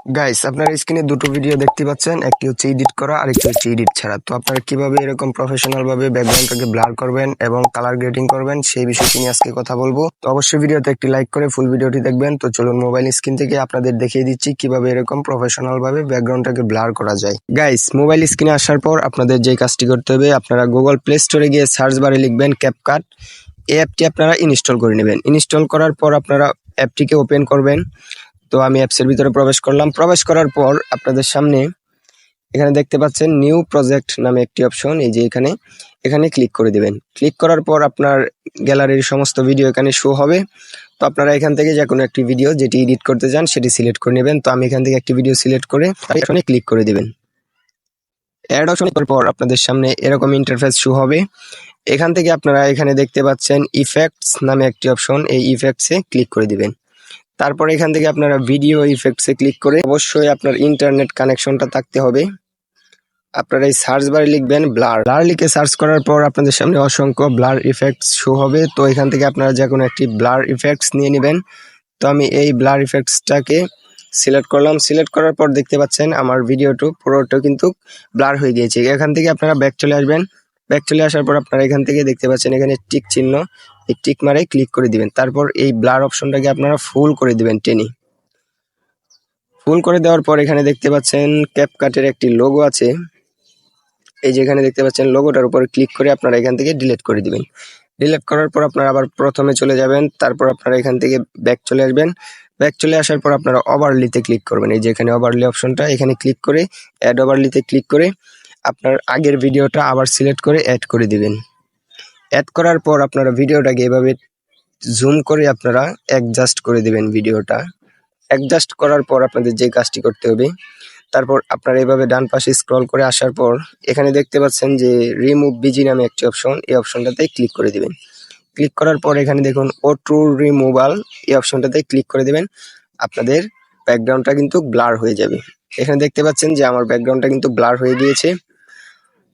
Guys, আপনারা স্ক্রিনে দুটো ভিডিও দেখতে পাচ্ছেন, একটি হচ্ছে এডিট করা আর একটি হচ্ছে এডিট ছাড়া। তো আপনারা কিভাবে এরকম প্রফেশনাল ভাবে ব্যাকগ্রাউন্ডটাকে ব্লার করবেন এবং কালার গ্রেডিং করবেন সেই বিষয়টি নিয়ে আজকে কথা বলবো। তো অবশ্যই ভিডিওতে একটি লাইক করে ফুল ভিডিওটি দেখবেন। তো চলুন মোবাইল স্ক্রিন থেকে আপনাদের দেখিয়ে দিচ্ছি কিভাবে এরকম প্রফেশনাল ভাবে ব্যাকগ্রাউন্ডটাকে ব্লার করা যায়। গাইস, মোবাইল স্ক্রিনে আসার পর আপনাদের যে কাজটি করতে হবে, আপনারা গুগল প্লে স্টোরে গিয়ে সার্চ বারে লিখবেন ক্যাপকাট। এই অ্যাপটি আপনারা ইনস্টল করে নেবেন। ইনস্টল করার পর আপনারা অ্যাপটিকে ওপেন করবেন। তো আমি অ্যাপসের ভিতরে প্রবেশ করলাম। প্রবেশ করার পর আপনাদের সামনে এখানে দেখতে পাচ্ছেন নিউ প্রজেক্ট নামে একটি অপশন, এই যে এখানে ক্লিক করে দিবেন। ক্লিক করার পর আপনার গ্যালারির সমস্ত ভিডিও এখানে শো হবে। তো আপনারা এখান থেকে যে কোনো একটি ভিডিও যেটি এডিট করতে চান সেটি সিলেক্ট করে নেবেন। তো আমি এখান থেকে একটি ভিডিও সিলেক্ট করে এখানে ক্লিক করে দিবেন। অ্যাড অপশনে পর আপনাদের সামনে এরকম ইন্টারফেস শো হবে। এখান থেকে আপনারা এখানে দেখতে পাচ্ছেন ইফেক্টস নামে একটি অপশন, এই ইফেক্টসে ক্লিক করে দিবেন। তারপর এখান থেকে আপনারা ভিডিও ইফেক্টসে ক্লিক করে অবশ্যই আপনার ইন্টারনেট কানেকশনটা থাকতে হবে। আপনারা এই সার্চ বারে লিখবেন ব্লার। ব্লার লিখে সার্চ করার পর আপনাদের সামনে অসংখ্য ব্লার ইফেক্টস শো হবে। তো এখান থেকে আপনারা যে কোনো একটি ব্লার ইফেক্টস নিয়ে নেবেন। তো আমি এই ব্লার ইফেক্টসটাকে সিলেক্ট করলাম। সিলেক্ট করার পর দেখতে পাচ্ছেন আমার ভিডিওটা পুরোটা কিন্তু ব্লার হয়ে গিয়েছে। এখান থেকে আপনারা ব্যাক চলে আসবেন। ব্যাক চলে আসার পর আপনারা এখান থেকে দেখতে পাচ্ছেন এখানে টিক চিহ্ন, এই টিক মারে ক্লিক করে দিবেন। তারপর এই ব্লার অপশনটাকে আপনারা ফুল করে দিবেন টেনে। ফুল করে দেওয়ার পর এখানে দেখতে পাচ্ছেন ক্যাপকাটের একটি লোগো আছে, এই যে এখানে দেখতে পাচ্ছেন লোগোটার উপর ক্লিক করে আপনারা এখান থেকে ডিলিট করে দিবেন। ডিলিট করার পর আপনারা আবার প্রথমে চলে যাবেন। তারপর আপনারা এখান থেকে ব্যাক চলে আসবেন। ব্যাক চলে আসার পর আপনারা ওভারলিতে ক্লিক করবেন, এই যে এখানে ওভারলি অপশনটা, এখানে ক্লিক করে অ্যাড ওভারলিতে ক্লিক করে আপনার আগের ভিডিওটা আবার সিলেক্ট করে অ্যাড করে দিবেন। অ্যাড করার পর আপনারা ভিডিওটাকে এভাবে জুম করে আপনারা অ্যাডজাস্ট করে দিবেন ভিডিওটা। অ্যাডজাস্ট করার পর আপনাদের যে কাজটি করতে হবে, তারপর আপনারা এইভাবে ডান পাশে স্ক্রল করে আসার পর এখানে দেখতে পাচ্ছেন যে রিমুভ বিজি নামে একটি অপশন, এই অপশনটাতে ক্লিক করে দিবেন। ক্লিক করার পর এখানে দেখুন অটো রিমুভাল, এই অপশনটাতে ক্লিক করে দিবেন। আপনাদের ব্যাকগ্রাউন্ডটা কিন্তু ব্লার হয়ে যাবে। এখানে দেখতে পাচ্ছেন যে আমার ব্যাকগ্রাউন্ডটা কিন্তু ব্লার হয়ে গিয়েছে।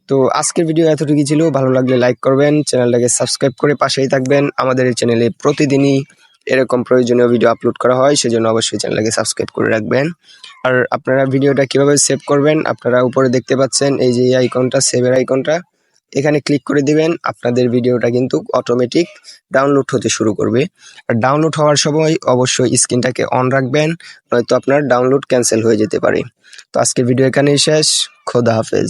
তো আজকের ভিডিও এতটুকুই ছিল। ভালো লাগলে লাইক করবেন, চ্যানেলটাকে সাবস্ক্রাইব করে পাশেই থাকবেন। আমাদের এই চ্যানেলে প্রতিদিনই এরকম প্রয়োজনীয় ভিডিও আপলোড করা হয়, সেজন্য অবশ্যই চ্যানেলটাকে সাবস্ক্রাইব করে রাখবেন। আর আপনারা ভিডিওটা কিভাবে সেভ করবেন, আপনারা উপরে দেখতে পাচ্ছেন এই যে আইকনটা, সেভের আইকনটা, এখানে ক্লিক করে দিবেন। আপনাদের ভিডিওটা কিন্তু অটোমেটিক ডাউনলোড হতে শুরু করবে। আর ডাউনলোড হওয়ার সময় অবশ্যই স্ক্রিনটাকে অন রাখবেন, নয়তো আপনার ডাউনলোড ক্যান্সেল হয়ে যেতে পারে। তো আজকের ভিডিও এখানেই শেষ। খোদা হাফেজ।